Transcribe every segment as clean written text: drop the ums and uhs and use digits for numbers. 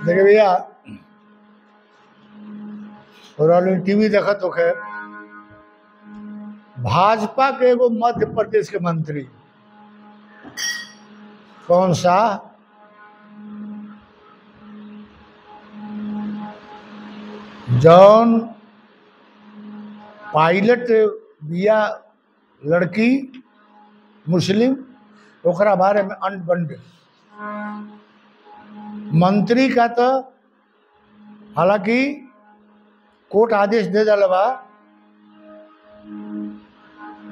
देखिए भैया और टीवी देखा तो खैर भाजपा के एगो मध्य प्रदेश के मंत्री कौन सा जौन पायलट बिया लड़की मुस्लिम ओकरा बारे में अनबंड मंत्री का तो हालांकि कोर्ट आदेश दे दिला बा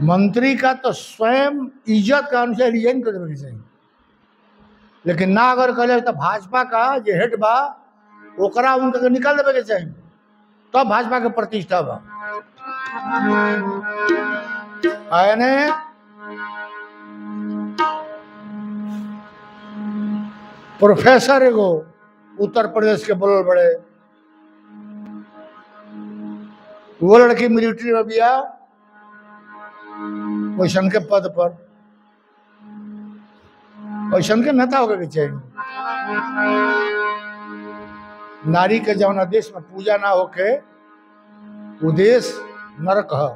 मंत्री का तो स्वयं इज्जत का अनुसार रिजाइन कर देवे के चाहिए, लेकिन ना अगर करे तो भाजपा का जो हेड बा ओकरा उनका निकाल देवे के चाहिए, तब तो भाजपा के प्रतिष्ठा बा। आने प्रोफेसर एगो उत्तर प्रदेश के बोलल बड़े वो लड़की मिलिट्री में बिया वैसन के पद पर वैसन के नेता होकर के चाहिए। नारी के जौन देश में पूजा ना होके वो देश नरक है।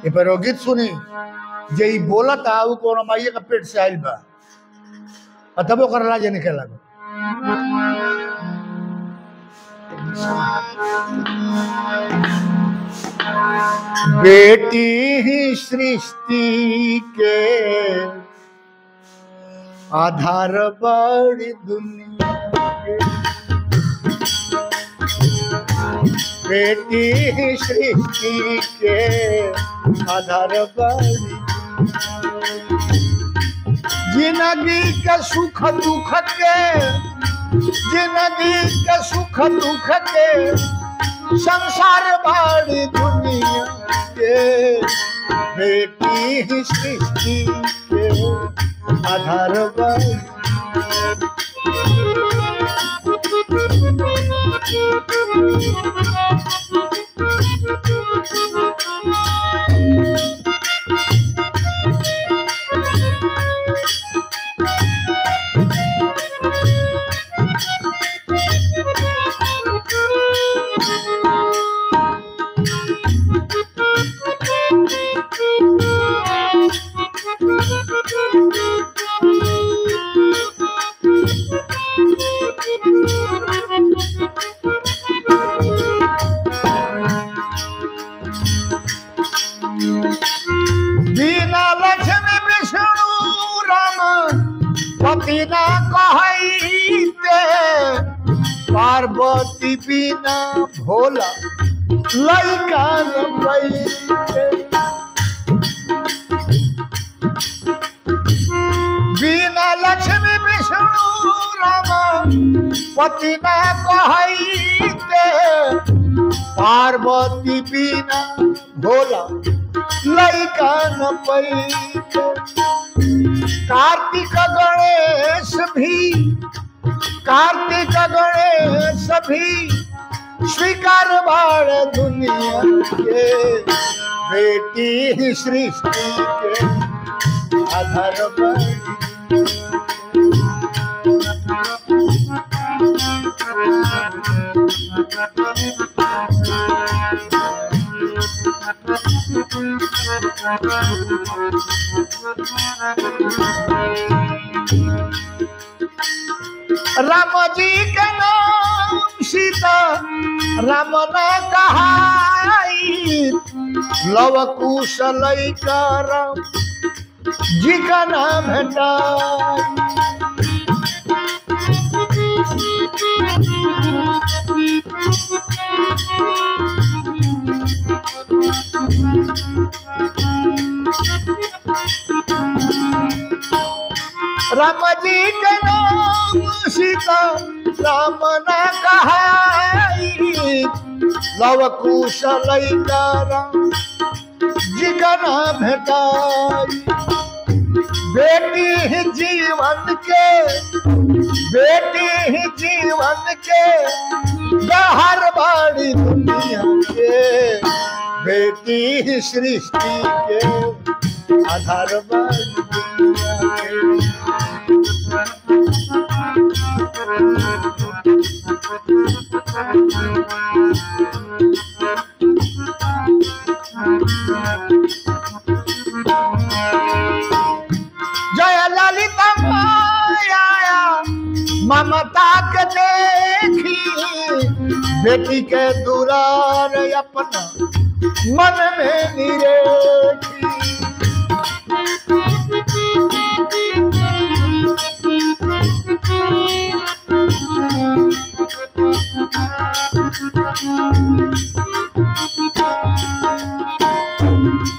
ये पर गीत सुनी जे ई बोलता वो कोनो माइये का पेट से आइल बा तब ओकर लाज निकल लागो। बेटी ही सृष्टि के आधार बड़ी दुनिया के, बेटी ही सृष्टि के आधार बड़ी जिंदगी के सुख दुख के, जिंदगी के सुख दुख के संसार बड़ी दुनिया के, बेटी ही सृष्टि के आधार बड़ी। पार्वती बिना भोला लइका बिना लक्ष्मी विष्णु राम पति न कहते, पार्वती बिना भोला लइका न पैते। कार्तिक गणेश भी, कार्तिक गणेश भी स्वीकार बाड़ दुनिया के, बेटी सृष्टि के आधार बड़ी। राम जी के नाम सीता राम ने कहाई, लव कुश लइका राम जी का नाम हटाई। राम जी के नाम सीता राम ने कहाई, लव कुश लइका राम जी का नाम हटाई। बेटी ही जीवन के, बेटी ही जीवन के बाहर बड़ी दुनिया के, बेटी ही सृष्टि के आधार बड़ी दुनिया के। ममता के देखी बेटी के दुरार अपना मन में निरेखी।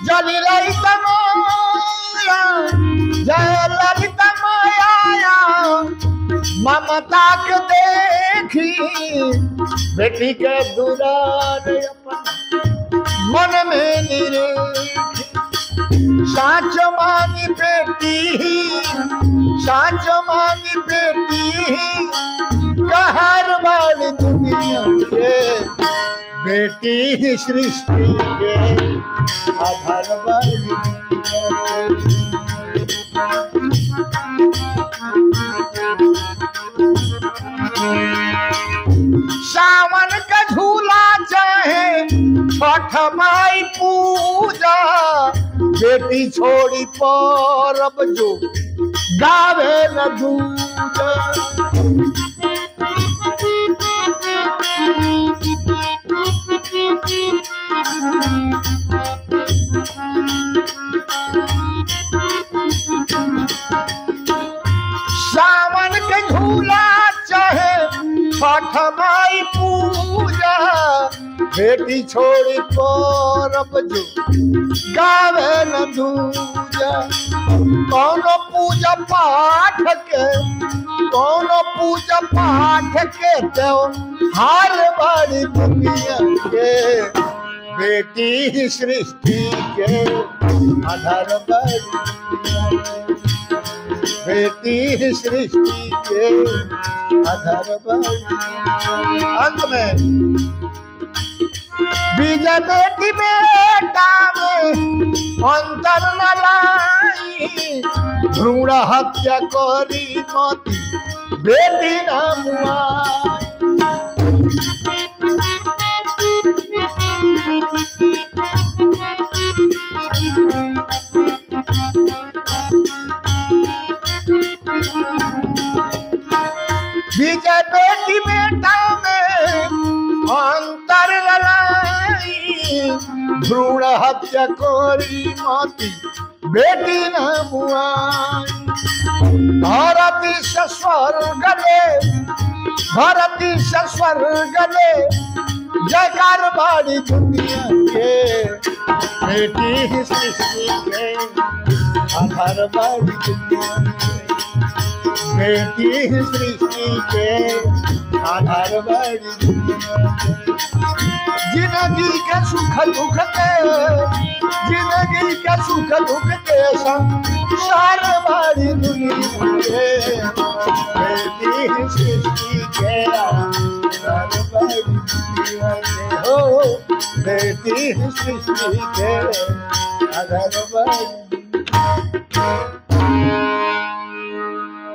जली ललिता माया जय ललिता माया ममता के देखी बेटी के दुलार अपना मन में निरेखी। साच मानी बेटी साच मानी बेटी कहर वाली दुनिया के बेटी सृष्टि के आधार वाली सावन का झूला चाहे छठ माई पूजा बेटी छोड़ी परब जो गावे न दूजा। सावन के झूला चाहे छठ माई पूजा बेटी छोड़ी परब जो गावे न दूजा। कौनो पूजा पाठ के कौनो पूजा पाठ के तो हाल बड़ी दुनिया के बेटी सृष्टि के आधार बड़ी बेटी सृष्टि के आधार बड़ी। अंत में बीज बेटी बेटा में अंतर न लाई भ्रूण हत्या करी मती बेटी न मुआई। बीज बेटी बेटा में अंतर ललाई भ्रूण हत्या करी मती बेटी न मुआई। धरती से स्वर्ग ले धरती से स्वर्ग ले जयकार बाड़ी दुनिया के बेटी सृष्टि के आधार बाड़ी दुनिया के बेटी सृष्टि के आधार बाड़ी दुनिया के। जिंदगी के सुख दुख के जिंदगी के सुख दुख के संसार बाड़ी दुनिया के बेटी सृष्टि के आधार बाड़ी दुनिया के हो बेटी सृष्टि के आधार बाड़ी।